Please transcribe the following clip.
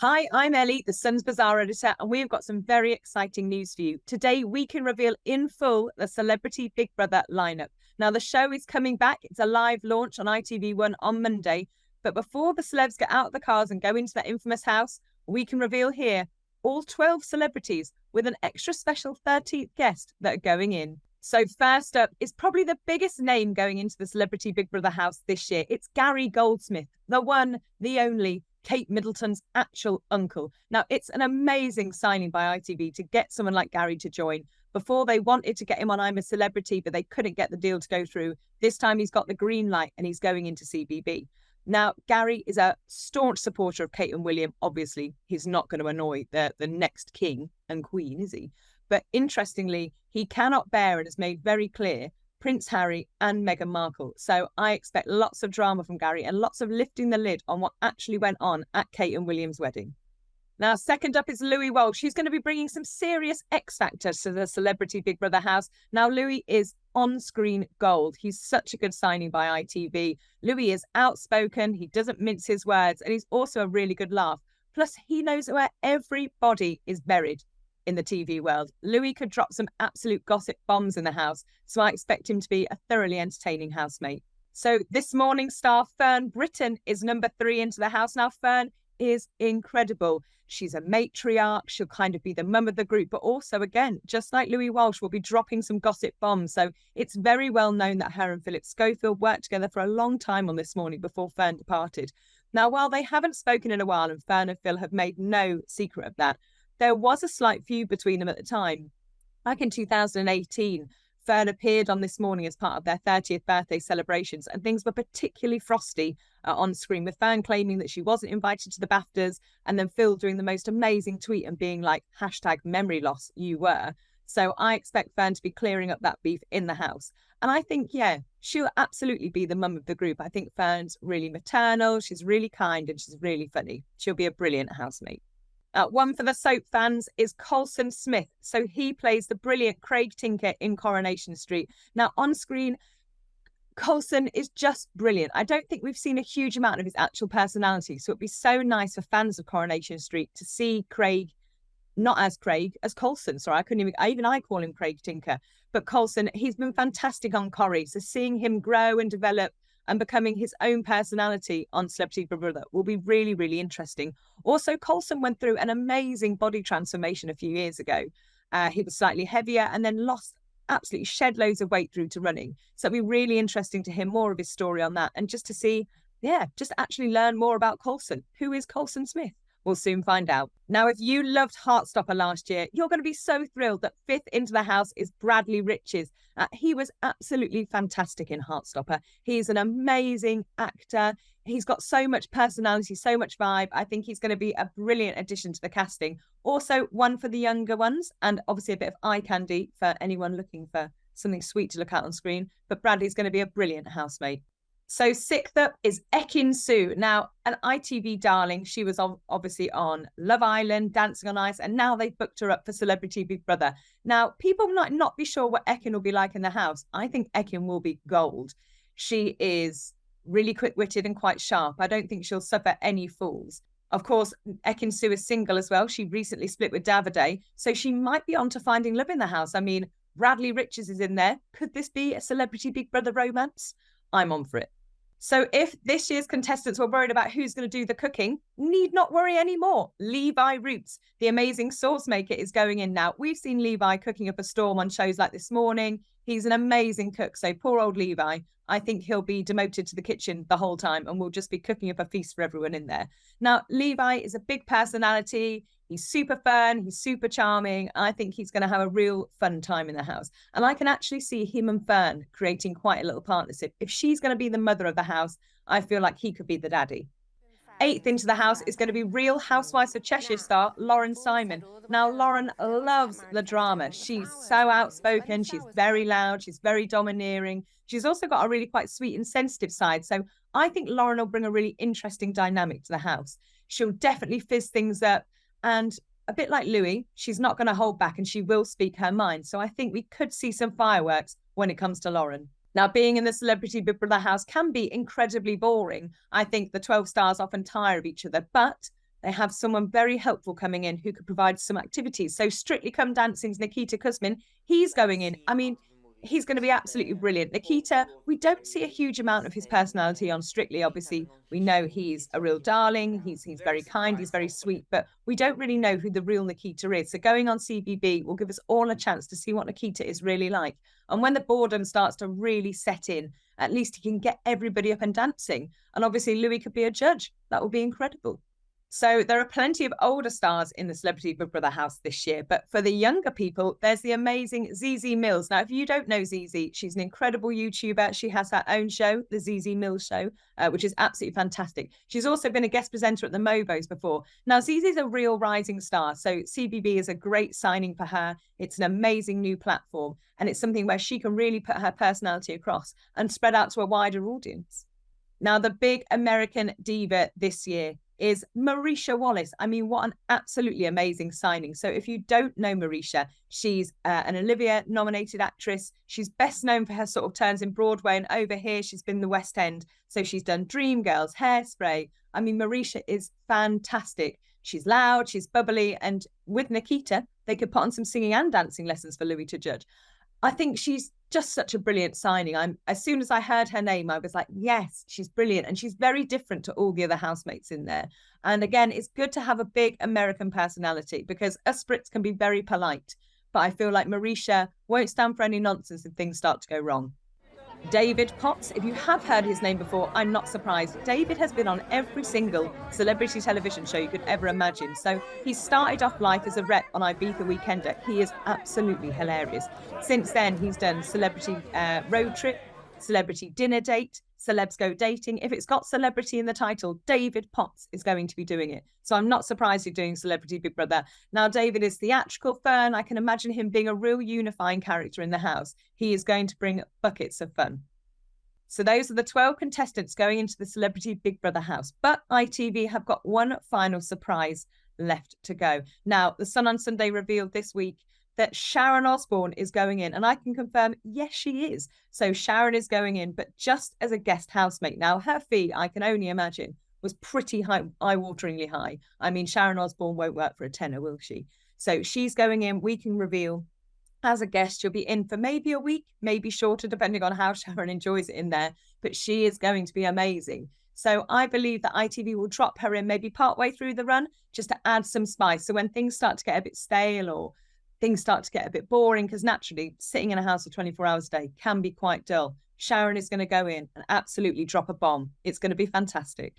Hi, I'm Ellie, the Sun's Bazaar editor, and we've got some very exciting news for you. Today, we can reveal in full the Celebrity Big Brother lineup. Now, the show is coming back. It's a live launch on ITV1 on Monday. But before the celebs get out of the cars and go into that infamous house, we can reveal here all 12 celebrities with an extra special 13th guest that are going in. So first up is probably the biggest name going into the Celebrity Big Brother house this year. It's Gary Goldsmith, the one, the only, Kate Middleton's actual uncle. Now, it's an amazing signing by ITV to get someone like Gary to join. Before, they wanted to get him on I'm a Celebrity, but they couldn't get the deal to go through. This time he's got the green light and he's going into CBB. Now, Gary is a staunch supporter of Kate and William. Obviously, he's not going to annoy the next king and queen, is he? But interestingly, he cannot bear and has made very clear Prince Harry and Meghan Markle. So I expect lots of drama from Gary and lots of lifting the lid on what actually went on at Kate and William's wedding. Now, second up is Louie Walsh. She's going to be bringing some serious X factors to the Celebrity Big Brother house. Now, Louie is on-screen gold. He's such a good signing by ITV. Louie is outspoken. He doesn't mince his words, and he's also a really good laugh. Plus, he knows where everybody is buried in the TV world. Louie could drop some absolute gossip bombs in the house, so I expect him to be a thoroughly entertaining housemate. So this morning star Fern Britton is number 3 into the house. Now, Fern is incredible. She's a matriarch. She'll kind of be the mum of the group, but also, again, just like Louie Walsh, will be dropping some gossip bombs. So it's very well known that her and Philip Schofield worked together for a long time on This Morning before Fern departed. Now, while they haven't spoken in a while, and Fern and Phil have made no secret of that, there was a slight feud between them at the time. Back in 2018, Fern appeared on This Morning as part of their 30th birthday celebrations, and things were particularly frosty on screen, with Fern claiming that she wasn't invited to the BAFTAs, and then Phil doing the most amazing tweet and being like, #memory loss, you were. So I expect Fern to be clearing up that beef in the house. And I think, yeah, she'll absolutely be the mum of the group. I think Fern's really maternal, she's really kind, and she's really funny. She'll be a brilliant housemate. One for the soap fans is Coulson Smith. So he plays the brilliant Craig Tinker in Coronation Street. Now, on screen, Colson is just brilliant. I don't think we've seen a huge amount of his actual personality. So it'd be so nice for fans of Coronation Street to see Craig, not as Craig, as Colson. Sorry, I call him Craig Tinker. But Colson, he's been fantastic on Corrie. So seeing him grow and develop and becoming his own personality on Celebrity Big Brother will be really, really interesting. Also, Colson went through an amazing body transformation a few years ago. He was slightly heavier and then absolutely shed loads of weight through to running. So it'll be really interesting to hear more of his story on that and just to see, just actually learn more about Coulson. Who is Coulson Smith? We'll soon find out. Now, if you loved Heartstopper last year, you're going to be so thrilled that 5th into the house is Bradley Riches. He was absolutely fantastic in Heartstopper. He's an amazing actor. He's got so much personality, so much vibe. I think he's going to be a brilliant addition to the casting. Also, one for the younger ones, and obviously a bit of eye candy for anyone looking for something sweet to look at on screen. But Bradley's going to be a brilliant housemate. So 6th up is Ekey Su. Now, an ITV darling. She was obviously on Love Island, Dancing on Ice, and now they've booked her up for Celebrity Big Brother. Now, people might not be sure what Ekey will be like in the house. I think Ekey will be gold. She is really quick-witted and quite sharp. I don't think she'll suffer any fools. Of course, Ekey Su is single as well. She recently split with Davide, so she might be on to finding love in the house. I mean, Bradley Riches is in there. Could this be a Celebrity Big Brother romance? I'm on for it. So if this year's contestants were worried about who's going to do the cooking, need not worry anymore. Levi Roots, the amazing sauce maker, is going in now. We've seen Levi cooking up a storm on shows like This Morning. He's an amazing cook. So poor old Levi, I think he'll be demoted to the kitchen the whole time and will just be cooking up a feast for everyone in there. Now, Levi is a big personality. He's super fun. He's super charming. I think he's going to have a real fun time in the house. And I can actually see him and Fern creating quite a little partnership. If she's going to be the mother of the house, I feel like he could be the daddy. 8th into the house is going to be Real Housewives of Cheshire star Lauren Simon. Now, Lauren loves the drama. She's so outspoken. She's very loud. She's very domineering. She's also got a really quite sweet and sensitive side. So I think Lauren will bring a really interesting dynamic to the house. She'll definitely fizz things up. And a bit like Louie, she's not going to hold back and she will speak her mind. So I think we could see some fireworks when it comes to Lauren. Now, being in the Celebrity Big Brother house can be incredibly boring. I think the 12 stars often tire of each other, but They have someone very helpful coming in who could provide some activities. So Strictly Come Dancing's Nikita Kuzmin, he's going in. I mean, he's going to be absolutely brilliant. Nikita, we don't see a huge amount of his personality on Strictly. Obviously, we know he's a real darling. He's very kind. He's very sweet, but we don't really know who the real Nikita is. So going on CBB will give us all a chance to see what Nikita is really like. And when the boredom starts to really set in, at least he can get everybody up and dancing. And obviously, Louie could be a judge. That would be incredible. So there are plenty of older stars in the Celebrity Big Brother house this year. But for the younger people, there's the amazing Zeze Mills. Now, if you don't know Zeze, she's an incredible YouTuber. She has her own show, the Zeze Mills Show, which is absolutely fantastic. She's also been a guest presenter at the Mobos before. Now, Zeze's a real rising star. So CBB is a great signing for her. It's an amazing new platform. And it's something where she can really put her personality across and spread out to a wider audience. Now, the big American diva this year is Marisha Wallace. I mean, what an absolutely amazing signing. So if you don't know Marisha, she's an Olivia-nominated actress. She's best known for her sort of turns in Broadway, and over here she's been the West End. So she's done Dreamgirls, Hairspray. I mean, Marisha is fantastic. She's loud, she's bubbly, and with Nikita, they could put on some singing and dancing lessons for Louie to judge. I think she's just such a brilliant signing. As soon as I heard her name, I was like, yes, she's brilliant. And she's very different to all the other housemates in there. And again, it's good to have a big American personality because us Brits can be very polite. But I feel like Marisha won't stand for any nonsense if things start to go wrong. DavidPots, if you have heard his name before, I'm not surprised. David has been on every single celebrity television show you could ever imagine. So he started off life as a rep on Ibiza Weekender. He is absolutely hilarious. Since then, he's done Celebrity Road Trip, Celebrity Dinner Date, Celebs Go Dating. If it's got celebrity in the title, DavidPots is going to be doing it. So I'm not surprised he's doing Celebrity Big Brother. Now, David is theatrical, fun. I can imagine him being a real unifying character in the house. He is going to bring buckets of fun. So those are the 12 contestants going into the Celebrity Big Brother house. But ITV have got one final surprise left to go. Now, The Sun on Sunday revealed this week that Sharon Osbourne is going in, and I can confirm, yes, she is. So Sharon is going in, but just as a guest housemate. Now, her fee, I can only imagine, was pretty high, eye-wateringly high. I mean, Sharon Osbourne won't work for a tenner, will she? So she's going in, we can reveal, as a guest. She'll be in for maybe a week, maybe shorter, depending on how Sharon enjoys it in there. But she is going to be amazing. So I believe that ITV will drop her in maybe partway through the run, just to add some spice. So when things start to get a bit stale or things start to get a bit boring, because naturally sitting in a house for 24 hours a day can be quite dull, Sharon is going to go in and absolutely drop a bomb. It's going to be fantastic.